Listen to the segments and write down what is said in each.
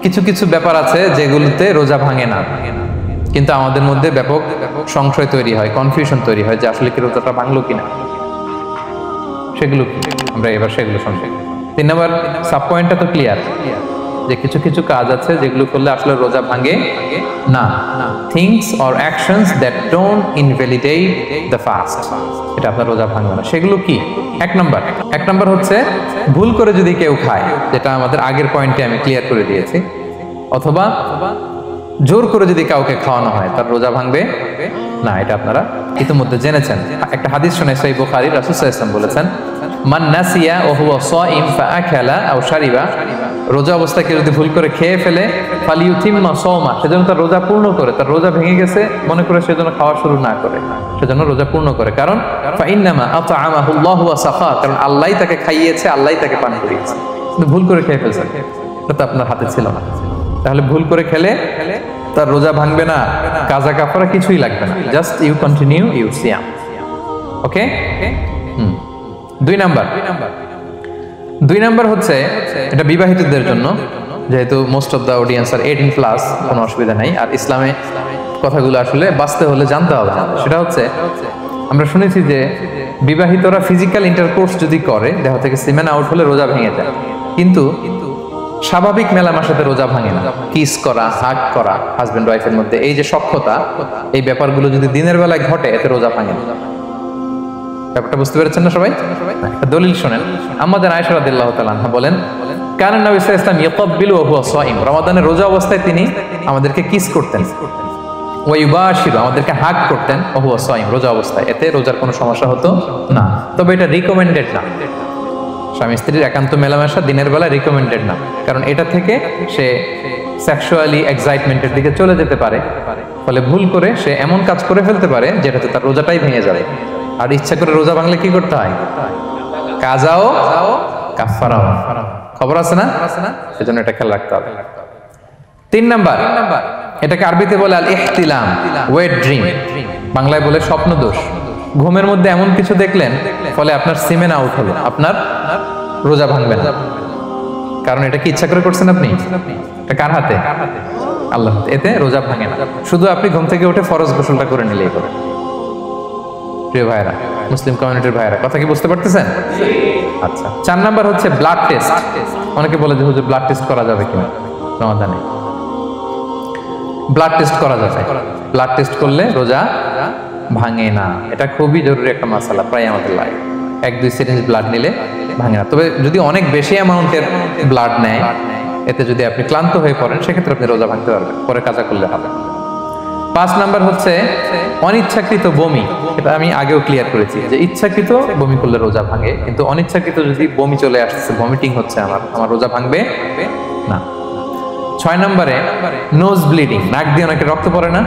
কিছু কিছু ব্যাপার আছে যেগুলোতে রোজা ভাঙে না, কিন্তু আমাদের মধ্যে ব্যাপক সংশয় তৈরি হয়, কনফিউশন তৈরি হয় যে আসলে কি রোজাটা ভাঙলো কিনা। সেগুলো কি আমরা এবার সেগুলো শুনবো। 3 নম্বর সাব পয়েন্টটা তো ক্লিয়ার যে কিছু কিছু কাজ আছে যেগুলো করলে আসলে রোজা ভাঙে না। Things or actions that don't invalidate the fast, এটা আপনার রোজা ভাঙবে না। সেগুলো কি? এক নাম্বার হচ্ছে ভুল করে যদি কেউ খায়, যেটা আমাদের আগের পয়েন্টে আমি ক্লিয়ার করে দিয়েছি, অথবা জোর করে যদি কাউকে খাওয়ানো হয় তার রোজা ভাঙবে না, এটা আপনারা ইতিমধ্যে জেনেছেন। একটা হাদিস শুনে সহিহ বুখারী, রাসূল সাল্লাল্লাহু আলাইহি ওয়াসাল্লাম বলেছেন, মান নাসিয়া ওয়া হুয়া সাইম ফাআকালা আও শারিবা, রোজা অবস্থায় কেউ যদি ভুল করে খেয়ে ফেলে, ফালিউতিম্মা সাওমা, সেজন্য তার রোজা পূর্ণ করে, তার রোজা ভেঙে গেছে মনে করে সেজন্য খাওয়া শুরু না করে, সেজন্য রোজা পূর্ণ করে। কারণ ফাইন্নামা আতআমাহুল্লাহু ওয়া সাকা, কারণ আল্লাহই তাকে খাইয়েছে, আল্লাহই তাকে পান করিয়েছে, কিন্তু ভুল করে খেয়ে ফেলছে, এটা তো আপনার হাতে ছিল না। তাহলে ভুল করে খেলে তার রোজা ভাঙবে না, কাজা কাফারা কিছুই লাগবে না, জাস্ট ইউ কন্টিনিউ ইউ সিয়াম। ওকে। 2 নাম্বার হচ্ছে এটা বিবাহিতদের জন্য, যেহেতু most of the audience are 18+, কোনো অসুবিধা নাই। আর ইসলামে কথাগুলো আসলে বাঁচতে হলে জানতে হবে। সেটা হচ্ছে আমরা শুনেছি যে বিবাহিতরা ফিজিক্যাল ইন্টারকোর্স যদি করে, দেহ থেকে সিমেন আউট হলে রোজা ভেঙে যায়, কিন্তু স্বাভাবিক মেলামেশাতে রোজা ভাঙে না। কিস করা, হাগ করা হাজবেন্ড ওয়াইফের মধ্যে, এই যে সখ্যতা, এই ব্যাপারগুলো যদি দিনের বেলায় ঘটে এতে রোজা ভাঙে না। ব্যাপারটা বুঝতে পেরেছেন না সবাই? একটা দলিল শুনেন। আম্মাজান আয়েশা রাদিয়াল্লাহু তাআলা আনহা বলেন, কানা নবী সাল্লাল্লাহু আলাইহি ওয়াসাল্লাম ইয়াকাব্বিলু ওয়া হুয়া সাইম, রমাদানের রোজা অবস্থায় তিনি আমাদেরকে কিস করতেন, ওয়া ইউবাশিরু, আমাদেরকে হাগ করতেন, ওয়া হুয়া সাইম, রোজা অবস্থায়, এতে রোজার কোনো সমস্যা হতো না। তবে এটা রিকমেন্ডেড না, স্বামী স্ত্রীর একান্ত মেলামেশা দিনের বেলা রিকমেন্ডেড না, কারণ এটা থেকে সে সেক্সুয়ালি এক্সাইটমেন্টের দিকে চলে যেতে পারে, ফলে ভুল করে সে এমন কাজ করে ফেলতে পারে যেটাতে তার রোজাটাই ভেঙে যাবে। আর ইচ্ছা করে রোজা ভাঙলে কি করতে হয়? কাজাও কাফারাও, খবর আছে না? সেজন্য এটা খেয়াল রাখতে হবে। 3 নাম্বার, এটাকে আরবিতে বলে আল ইহতিলাম, ওয়েট ড্রিম, বাংলায় বলে স্বপ্ন দোষ। ঘুমের মধ্যে এমন কিছু দেখলেন ফলে আপনার সিমেন আউট হলো, আপনার রোজা ভাঙবে না, কারণ এটা কি ইচ্ছা করে করছেন আপনি? এটা কার হাতে? আল্লাহর হাতে। এতে রোজা ভাঙে না, শুধু আপনি ঘুম থেকে উঠে ফরজ গোসলটা করে নিলেই করে। প্রিয় ভাইরা, মুসলিম কমিউনিটির ভাইরা, কথা কি বুঝতে পারতেছেন? আচ্ছা। 4 নাম্বার হচ্ছে ব্লাড টেস্ট। অনেকে বলে যে হুজুর ব্লাড টেস্ট করা যাবে কিনা রমাদানে? ব্লাড টেস্ট করা যাবে। ব্লাড টেস্ট করলে রোজা ভাঙে না, এটা খুবই জরুরি একটা মাসালা, প্রায় আমাদের লাগে। 1-2 সিরিঞ্জ ব্লাড নিলে ভাঙে না। তবে যদি অনেক বেশি অ্যামাউন্টের ব্লাড নেয়, এতে যদি আপনি ক্লান্ত হয়ে পড়েন, সেক্ষেত্রে আপনি রোজা ভাঙতে পারবেন, পরে কাজা করলে হবে। 5 নাম্বার হচ্ছে অনিচ্ছাকৃত বমি। এটা আমি আগেও ক্লিয়ার করেছি যে ইচ্ছাকৃত বমি করলে রোজা ভাঙে, কিন্তু অনিচ্ছাকৃত যদি বমি চলে আসছে, ভমিটিং হচ্ছে, আমার রোজা ভাঙবে না। 6 নম্বরে নোজ ব্লিডিং, নাক দিয়ে অনেকে রক্ত পড়ে না,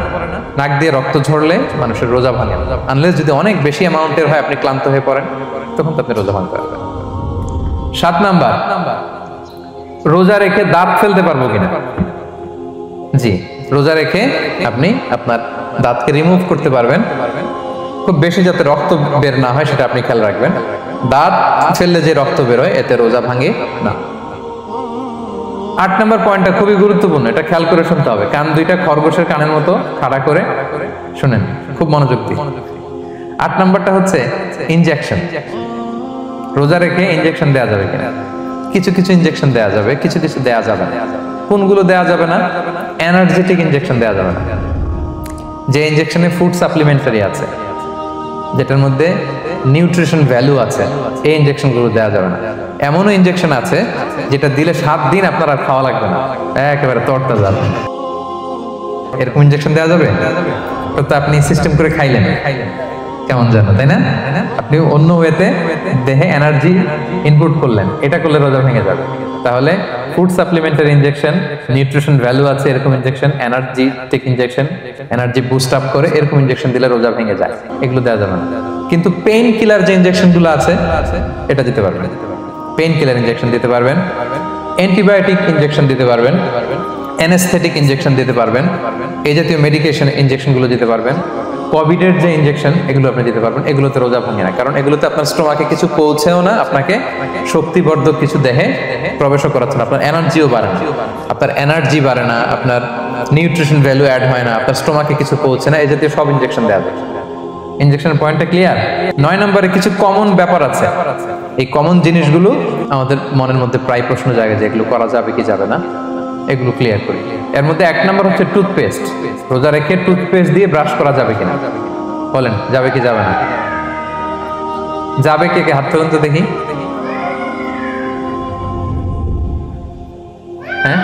নাক দিয়ে রক্ত ঝরলে মানুষের রোজা ভাঙে, আনলেস যদি অনেক বেশি অ্যামাউন্টের হয়, আপনি ক্লান্ত হয়ে পড়েন, তখন তো আপনি রোজা ভাঙতে পারবেন। 7 নাম্বার, রোজা রেখে দাঁত ফেলতে পারবো কিনা? জি, রোজা রেখে আপনি আপনার দাঁতকে রিমুভ করতে পারবেন, খুব বেশি যাতে রক্ত বের না হয় সেটা আপনি খেয়াল রাখবেন। দাঁত ফেললে যে রক্ত বের হয় এতে রোজা ভাঙে না। 8 নম্বর পয়েন্টটা খুবই গুরুত্বপূর্ণ, এটা খেয়াল করে শুনতে হবে। কান দুইটা খরগোশের কানের মতো খাড়া করে শুনেন, খুব মনোযোগ দিয়ে। 8 নম্বরটা হচ্ছে ইনজেকশন। রোজা রেখে ইনজেকশন দেওয়া যাবে কিনা? কিছু কিছু ইনজেকশন দেওয়া যাবে, কিছু কিছু দেওয়া যাবে না। কোনগুলো দেওয়া যাবে না? এনার্জেটিক ইনজেকশন দেওয়া যাবে না, যে ইনজেকশনে ফুড সাপ্লিমেন্টারি আছে, যেটার মধ্যে নিউট্রিশন ভ্যালু আছে, এই ইনজেকশনগুলো দেওয়া যাবে না। এমনও ইনজেকশন আছে যেটা দিলে 7 দিন আপনার আর খাওয়া লাগবে না, একেবারে তরটা যাবে, এরকম ইনজেকশন দেওয়া যাবে? তো আপনি সিস্টেম করে খাইলেন, কেমন জানো, তাই না? আপনি অন্য ওয়েতে দেহে এনার্জি ইনপুট করলেন, এটা করলে রোজা ভেঙে যাবে। তাহলে food supplementary injection, nutrition value আছে এরকম injection, energetic injection, energy boost up করে এরকম ইনজেকশন দিলে রোজা ভেঙে যায়, এগুলো দেওয়া যাবে না। কিন্তু পেইন কিলার যে ইনজেকশনগুলো আছে এটা দিতে পারবেন, পেইন কিলার ইনজেকশন দিতে পারবেন, অ্যান্টিবায়োটিক ইনজেকশন দিতে পারবেন, অ্যানেস্থেটিক ইনজেকশন দিতে পারবেন, এই জাতীয় মেডিকেশন ইনজেকশনগুলো দিতে পারবেন। কোভিডের যে ইনজেকশন এগুলো আপনি দিতে পারবেন, এগুলোতে রোজা ভাঙে না, কারণ এগুলোতে আপনার স্টোমাকে কিছু পৌঁছেও না, আপনাকে শক্তিবর্ধক কিছু দেহে প্রবেশও করাচ্ছে না, আপনার এনার্জিও বাড়ে না, আপনার এনার্জি বাড়ে না, আপনার নিউট্রিশন ভ্যালু অ্যাড হয় না, আপনার স্টোমাকে কিছু পৌঁছে না, এই জাতীয় সব ইনজেকশন দেওয়া যায়। ইনজেকশনের পয়েন্টটা ক্লিয়ার? 9 নম্বরে কিছু কমন ব্যাপার আছে, এই কমন জিনিসগুলো আমাদের মনের মধ্যে প্রায় প্রশ্ন জাগে যে এগুলো করা যাবে কি যাবে না, এগুলো ক্লিয়ার করি। এর মধ্যে 1 নম্বর হচ্ছে টুথপেস্ট। রোজা রেখে টুথপেস্ট দিয়ে ব্রাশ করা যাবে কিনা, বলেন যাবে কি যাবে না? যাবে, কে কে হাত তুলুন তো দেখি। হ্যাঁ,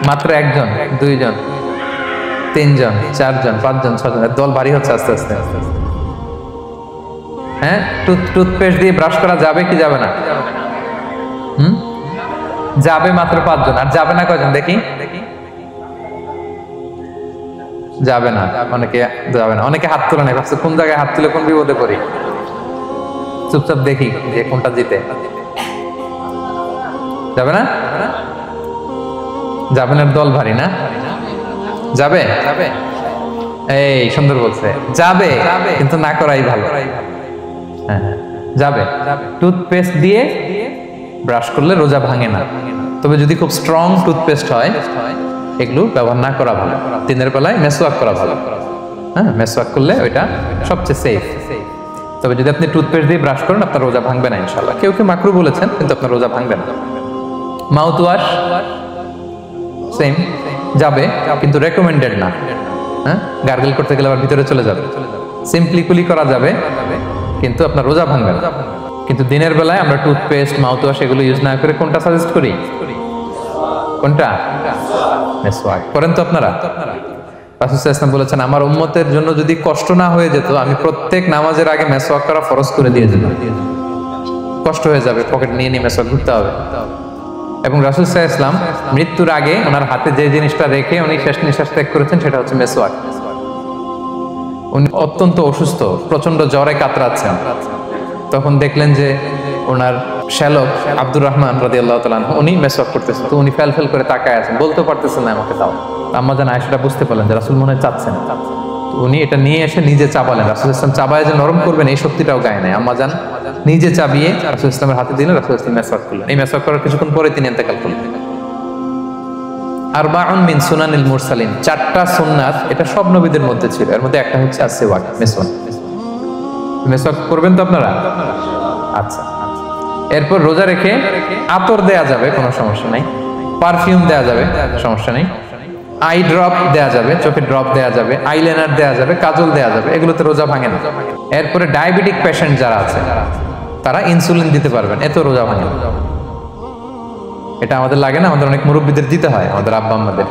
মাত্র 1 জন, 2 জন, 3 জন, 4 জন, 5 জন, 6 জন, দল ভারী হচ্ছে আস্তে আস্তে। হ্যাঁ, টুথপেস্ট দিয়ে ব্রাশ করা যাবে কি যাবে না? যাবে মাত্র 5 জন। আর যাবে না কয়জন দেখি? যাবে না, অনেকে যাবে না, অনেকে হাত তুলে নেই, ভাবছে কোন জায়গায় হাত তুলে কোন বিপদে পড়ি। চুপচাপ দেখি যে কোনটা জিতে। যাবে না? যাবে না, দল ভারী না? যাবে? এই সুন্দর বলছে, যাবে, কিন্তু না করাই ভালো। হ্যাঁ, যাবে। টুথপেস্ট দিয়ে ব্রাশ করলে রোজা ভাঙে না, তবে যদি খুব স্ট্রং টুথপেস্ট হয় এগুলো ব্যবহার না করা ভালো। দিনের বেলায় মেসওয়াক করা ভালো। হ্যাঁ, মেসওয়াক করলে ওইটা সবচেয়ে সেফ। তবে যদি আপনি টুথপেস্ট দিয়ে ব্রাশ করেন আপনার রোজা ভাঙবে না ইনশাআল্লাহ। কেউ কেউ মাকরু বলেছেন, কিন্তু আপনার রোজা ভাঙবে না। মাউথ ওয়াশ সেম, যাবে, কিন্তু রেকমেন্ডেড না। হ্যাঁ, গার্গল করতে গেলে আবার ভিতরে চলে যাবে। সিম্পলি কুলি করা যাবে, কিন্তু আপনার রোজা ভাঙবে না। কিন্তু দিনের বেলায় আমরা টুথপেস্ট, মাউথ ওয়াশ এগুলো ইউজ না করে কোনটা সাজেস্ট করি? কোনটা? মেসওয়াক করেন তো আপনারা? রাসূল সাল্লাল্লাহু আলাইহি ওয়াসাল্লাম বলেছেন, আমার উম্মতের জন্য যদি কষ্ট না হয়ে যেত আমি প্রত্যেক নামাজের আগে মেসওয়াক করা ফরজ করে দিয়ে যেতাম। কষ্ট হয়ে যাবে, পকেট নিয়ে নিয়ে মেসওয়াক করতে হবে। এবং রাসূল সাল্লাল্লাহু আলাইহি ওয়াসাল্লাম মৃত্যুর আগে ওনার হাতে যে জিনিসটা রেখে উনি শেষ নিঃশ্বাস ত্যাগ করেছেন সেটা হচ্ছে মেসওয়াক। উনি অত্যন্ত অসুস্থ, প্রচন্ড জ্বরে কাতরাচ্ছেন, তখন দেখলেন যে ওনার শ্যালক আব্দুর রহমান রাদিয়াল্লাহু তাআলা আনহু উনি মেসওয়াক করতেছেন, তো উনি ফেল করে তাকায় আছেন, বলতে পারতেছেন না আমাকে দাও। আম্মা জান আয়েশা বুঝতে পারলেন যে রাসূল মনে হয় চাচ্ছেন, তো উনি এটা নিয়ে এসে নিজে চাবালেন। রাসূল সাল্লাল্লাহু আলাইহি ওয়াসাল্লাম চাবায় যে নরম করবেন এই শক্তিটাও গায়ে নাই, আম্মা জান নিজে চাবিয়ে রাসূল সাল্লাল্লাহু আলাইহি ওয়াসাল্লামের হাতে দিলেন, রাসূল সাল্লাল্লাহু আলাইহি ওয়াসাল্লাম মেসওয়াক করলেন। এই মেসওয়াক করার কিছুক্ষণ পরে তিনি ইন্তেকাল করলেন। আরবাউন মিন সুনানিল মুরসালিন, 4টা সুন্নাত, এটা সব নবীদের মধ্যে ছিল, এর মধ্যে একটা হচ্ছে আসওয়াক, মেসওয়াক। মেসওয়াক করবেন তো আপনারা? আচ্ছা। এরপর রোজা রেখে আতর দেয়া যাবে, কোনো সমস্যা নাই। পারফিউম দেয়া যাবে, সমস্যা নেই। আই ড্রপ দেয়া যাবে, চোখে ড্রপ দেয়া যাবে, আইলাইনার দেয়া যাবে, কাজল দেয়া যাবে, এগুলোতে রোজা ভাঙে না। এরপরে ডায়াবেটিক পেশেন্ট যারা আছে তারা ইনসুলিন দিতে পারবেন, এত রোজা ভাঙে না। এটা আমাদের লাগে না, আমাদের অনেক মুরব্বীদের দিতে হয়, আমাদের আব্বা আম্মাদের।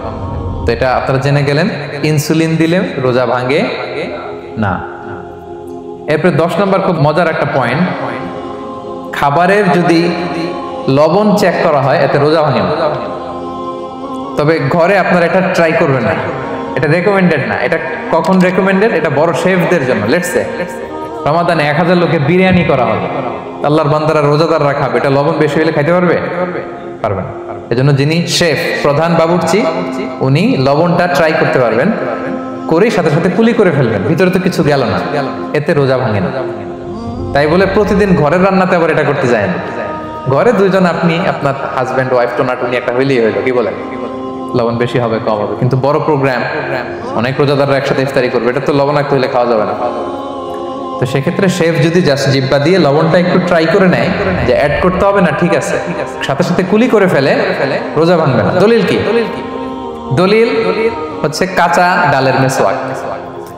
তো এটা আপনারা জেনে গেলেন, ইনসুলিন দিলে রোজা ভাঙে না। এরপরে 10 নম্বর খুব মজার একটা পয়েন্ট, খাবারের যদি লবণ চেক করা হয় এতে রোজা ভাঙে না। তবে ঘরে আপনারা এটা ট্রাই করবেন না, এটা রেকমেন্ডেড না। এটা কখন রেকমেন্ডেড? এটা বড় শেফদের জন্য। লেটস সে রমাদানে 1000 লোকের বিরিয়ানি করা হবে, আল্লাহর বান্দারা রোজাদাররা খাবে, এটা লবণ বেশি হলে খাইতে পারবে? পারবে না। এজন্য যিনি শেফ, প্রধান বাবুর্চি, উনি লবণটা ট্রাই করতে পারবেন, করে সাথে সাথে কুলি করে ফেলবেন, ভিতরে তো কিছু গেল না, এতে রোজা ভাঙে না। তাই বলে প্রতিদিন ঘরের রান্নাতে আবার এটা করতে যায় না। ঘরে 2 জন, আপনি আপনার হাজবেন্ড ওয়াইফ টোনাটুনি একটা হইলেই হইলো, কি বলেন? লবণ বেশি হবে কম হবে, কিন্তু বড় প্রোগ্রাম, অনেক রোজাদাররা একসাথে ইফতারি করবে, এটা তো লবণাক্ত হইলে খাওয়া যাবে না। তো সেক্ষেত্রে শেফ যদি জাস্ট জিব্বা দিয়ে লবণটা একটু ট্রাই করে নেয় যে অ্যাড করতে হবে না, ঠিক আছে, সাথে সাথে কুলি করে ফেলে, রোজা ভাঙবে না। দলিল কি? দলিল হচ্ছে কাঁচা ডালের মেসওয়াক।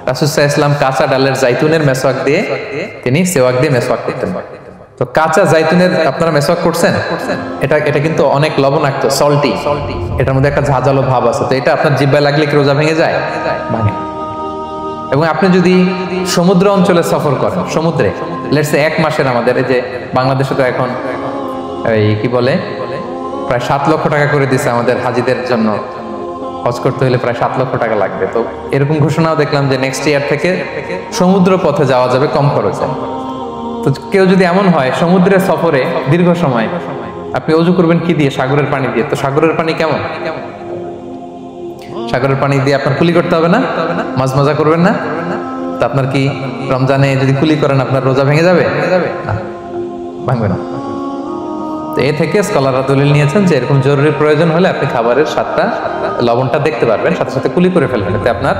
রাসূল সাল্লাল্লাহু আলাইহি ওয়াসাল্লাম কাঁচা ডালের জাইতুনের মেসওয়াক দিয়ে তিনি সেওয়াক দিয়ে মেসওয়াক করতেন। তো কাঁচা জাইতুনের আপনারা মেসওয়াক করছেন, এটা কিন্তু অনেক লবণাক্ত, সল্টি, এটার মধ্যে একটা ঝাঁঝালো ভাব আছে। তো এটা আপনার জিহ্বায় লাগলে কি রোজা ভেঙে যায়? ভাঙে। এবং আপনি যদি সমুদ্র অঞ্চলে সফর করেন, সমুদ্রে লেটস সে 1 মাসের, আমাদের এই যে বাংলাদেশে তো এখন এই কি বলে প্রায় 7 লক্ষ টাকা করে দিছে আমাদের হাজিদের জন্য, হজ করতে হলে প্রায় 7 লক্ষ টাকা লাগবে। তো এরকম ঘোষণাও দেখলাম যে নেক্সট ইয়ার থেকে সমুদ্র পথে যাওয়া যাবে কম খরচে। তো কেউ যদি এমন হয় সমুদ্রের সফরে দীর্ঘ সময়, আপনি ওযু করবেন কি দিয়ে? সাগরের পানি দিয়ে। তো সাগরের পানি কেমন? সাগরের পানি দিয়ে আপনার কুলি করতে হবে না, মাছ মজা করবেন না, তো আপনার কি রমজানে যদি কুলি করেন আপনার রোজা ভেঙে যাবে? না, ভাঙবে না। তো এ থেকে স্কলাররা দলিল নিয়েছেন যে এরকম জরুরি প্রয়োজন হলে আপনি খাবারের স্বাদটা, লবণটা দেখতে পারবেন, সাথে সাথে কুলি করে ফেলবেন, এতে আপনার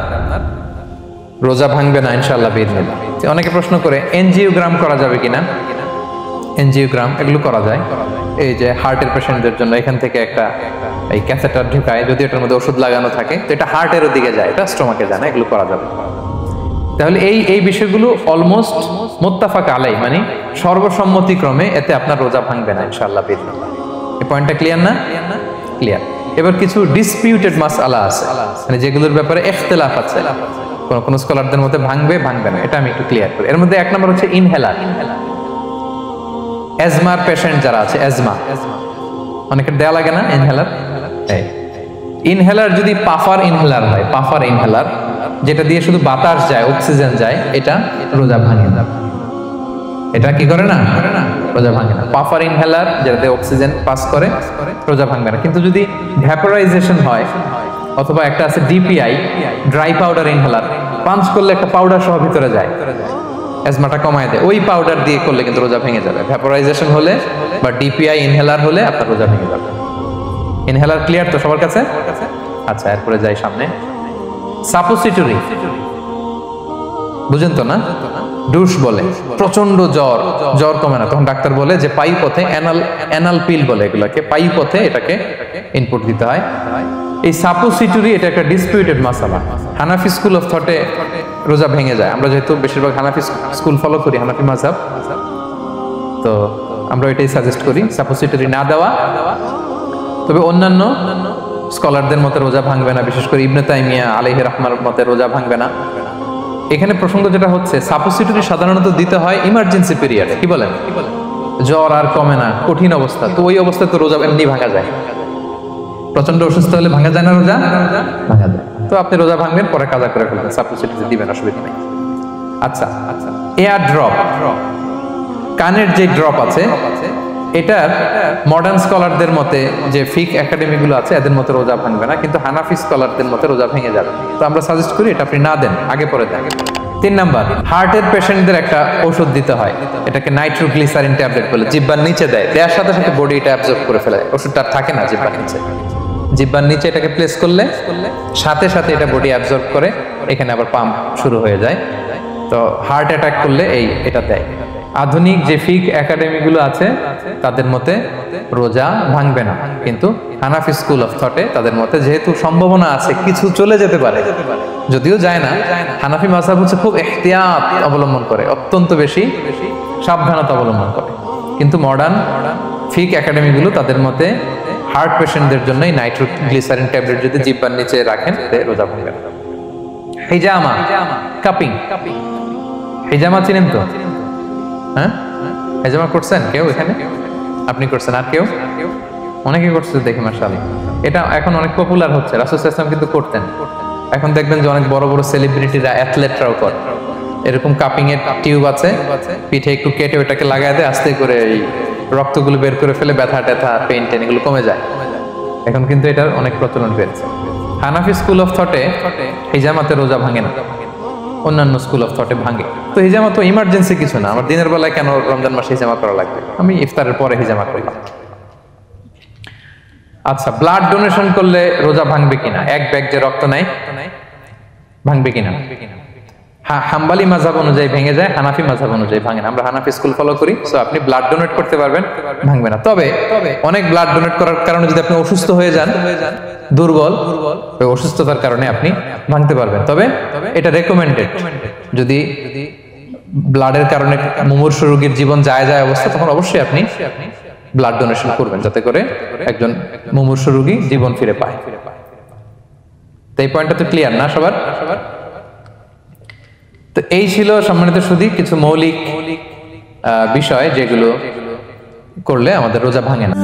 রোজা ভাঙবে না ইনশাআল্লাহ বিইذনিল্লাহ। অনেকে প্রশ্ন করে এনজিওগ্রাম করা যাবে কিনা? এনজিওগ্রাম এগুলো করা যায়। এই যে হার্টের পেশেন্টদের জন্য এখান থেকে একটা এই ক্যাথেটার ঢুকায়, যদি এটার মধ্যে ওষুধ লাগানো থাকে তো এটা হার্টের দিকে যায়, এটা স্টোমাকে যায় না, এগুলো করা যাবে। তাহলে এই বিষয়গুলো অলমোস্ট মুত্তাফাক আলাই, মানে সর্বসম্মতিক্রমে এতে আপনার রোজা ভাঙবে না ইনশাআল্লাহ বিইذনিল্লাহ। এই পয়েন্টটা ক্লিয়ার না? ক্লিয়ার। এবার কিছু ডিসপিউটেড মাসআলা আছে, মানে যেগুলোর ব্যাপারে ইখতিলাফ আছে, কোন স্কলারদের মধ্যে ভাঙবে ভাঙবে না, এটা আমি একটু ক্লিয়ার করি। এর মধ্যে এক নম্বর হচ্ছে ইনহেলার। অ্যাজমার পেশেন্ট যারা আছে, অ্যাজমা অনেকের দেয়া লাগে না ইনহেলার? ইনহেলার যদি পাফার ইনহেলার হয়, পাফার ইনহেলার যেটা দিয়ে শুধু বাতাস যায়, অক্সিজেন যায়, এটা রোজা ভাঙে না। এটা কি করে না? রোজা ভাঙে না। পাফার ইনহেলার যেটাতে অক্সিজেন পাস করে, রোজা ভাঙবে না। কিন্তু যদি ভ্যাপোরাইজেশন হয়, অথবা একটা আছে DPI, dry powder inhaler, punch করলে একটা পাউডার সহ ভিতরে যায়, অ্যাজমাটা কমায় দেয়, ওই পাউডার দিয়ে করলে কিন্তু রোজা ভেঙে যাবে। ভ্যাপোরাইজেশন হলে বা ডিপিআই ইনহেলার হলে আপনার রোজা ভেঙে যাবে। ইনহেলার ক্লিয়ার তো সবার কাছে? আচ্ছা, এরপরে যাই সামনে। সাপোসিটরি বুঝেন তো না? ডুশ বলে, প্রচন্ড জ্বর কমে না, তখন ডাক্তার বলে যে পায়ু পথে, অ্যানাল পিল বলে এগুলাকে, পায়ু পথে এটাকে ইনপুট দিতে হয়। এই সাপোসিটরি এটা একটা ডিসপিউটেড মাসালা। হানাফি স্কুল অফ থটে রোজা ভেঙে যায়। আমরা যেহেতু বেশিরভাগ হানাফি স্কুল ফলো করি, হানাফি মাযহাব, তো আমরা এটাই সাজেস্ট করি সাপোসিটরি না দেওয়া। তবে অন্যান্য স্কলারদের মতে রোজা ভাঙবে না, বিশেষ করে ইবনে তাইমিয়া আলাইহি রাহমার মতে রোজা ভাঙবে না। এখানে প্রসঙ্গ যেটা হচ্ছে, সাপোসিটরি সাধারণত দিতে হয় ইমার্জেন্সি পিরিয়ডে। কি বলেন? জ্বর আর কমে না, কঠিন অবস্থা, তো ওই অবস্থায় তো রোজা এমনি ভাঙা যায়। প্রচন্ড অসুস্থ হলে ভাঙা যায় না রোজা? ভাঙা যায়। তো আপনি রোজা ভাঙবেন, পরে কাজা করে ফেলবেন, সাপোসিটরি দিবেন, অসুবিধা নেই। আচ্ছা, এয়ার ড্রপ, কানের যে ড্রপ আছে, এটার মডার্ন স্কলারদের মতে, যে ফিক একাডেমি গুলো আছে, এদের মতে রোজা ভাঙবে না, কিন্তু হানাফি স্কলারদের মতে রোজা ভেঙে যাবে। তো আমরা সাজেস্ট করি এটা আপনি না দেন, আগে পরে দেন। 3 নাম্বার, হার্টের পেশেন্টদের একটা ওষুধ দিতে হয়, এটাকে নাইট্রোগ্লিসারিন ট্যাবলেট বলে, জিহ্বার নিচে দেয়, দেওয়ার সাথে সাথে বডি এটা অ্যাবজর্ব করে ফেলে, ওষুধটা থাকে না জিহ্বার নিচে। জিহ্বার নিচে এটাকে প্লেস করলে সাথে সাথে এটা বডি অ্যাবজর্ব করে, এখানে আবার পাম্প শুরু হয়ে যায়। তো হার্ট অ্যাটাক করলে এটা দেয়। আধুনিক যে ফিক একাডেমি গুলো আছে তাদের মতে রোজা ভাঙবে না, কিন্তু হানাফি স্কুল অফ থটে তাদের মতে যেহেতু সম্ভাবনা আছে কিছু চলে যেতে পারে, যদিও যায় না, হানাফি মাযহাব হচ্ছে খুব ইহতিয়াত অবলম্বন করে, অত্যন্ত বেশি সাবধানতা অবলম্বন করে। কিন্তু মডার্ন ফিক একাডেমি গুলো তাদের মতে হার্ট পেশেন্টদের জন্যই নাইট্রোগ্লিসারিন ট্যাবলেট যদি জিহ্বার নিচে রাখেন রোজা ভাঙবে না। হিজামা, কাপিং, হিজামা চিনেন তো? হ্যাঁ, হিজামা করছেন কেউ এখানে? আপনি করছেন, আর কেউ? অনেকে করছে দেখি মাশাআল্লাহ। এটা এখন অনেক পপুলার হচ্ছে, রাসূল সাল্লাল্লাহু আলাইহি ওয়াসাল্লাম কিন্তু করতেন। এখন দেখবেন যে অনেক বড় বড় সেলিব্রিটিরা, অ্যাথলেটরাও করে। এরকম কাপিং এর টিউব আছে, পিঠে একটু কেটে ওটাকে লাগায় দেয়, আস্তে করে এই রক্তগুলো বের করে ফেলে, ব্যথা ট্যাথা, পেইন টেন এগুলো কমে যায়। এখন কিন্তু এটার অনেক প্রচলন বেড়েছে। হানাফি স্কুল অফ থটে হিজামাতে রোজা ভাঙে না, অন্যান্য স্কুল অফ থটে ভাঙে। তো হিজামা তো ইমার্জেন্সি কিছু না, আমার দিনের বেলায় কেন রমজান মাসে হিজামা করা লাগবে, আমি ইফতারের পরে হিজামা করলাম। আচ্ছা, ব্লাড ডোনেশন করলে রোজা ভাঙবে কিনা? এক ব্যাগ যে রক্ত নেয়, ভাঙবে কিনা? হাম্বালি মাযহাব অনুযায়ী ভেঙে যায়, হানাফি মাযহাব অনুযায়ী ভাঙে না। আমরা হানাফি স্কুল ফলো করি, সো আপনি ব্লাড ডোনেট করতে পারবেন, ভাঙবে না। তবে অনেক ব্লাড ডোনেট করার কারণে যদি আপনি অসুস্থ হয়ে যান, দুর্বল, ওই অসুস্থতার কারণে আপনি ভাঙতে পারবেন। তবে এটা রেকমেন্ডেড, যদি ব্লাডের কারণে মুমূর্ষু রোগীর জীবন যায় অবস্থা, তখন অবশ্যই আপনি ব্লাড ডোনেশন করবেন, যাতে করে একজন মুমূর্ষু রোগী জীবন ফিরে পায়। তো এই পয়েন্টটা তো ক্লিয়ার না সবার? তো এই ছিল সম্মানিত সুধী কিছু মৌলিক বিষয় যেগুলো করলে আমাদের রোজা ভাঙে না।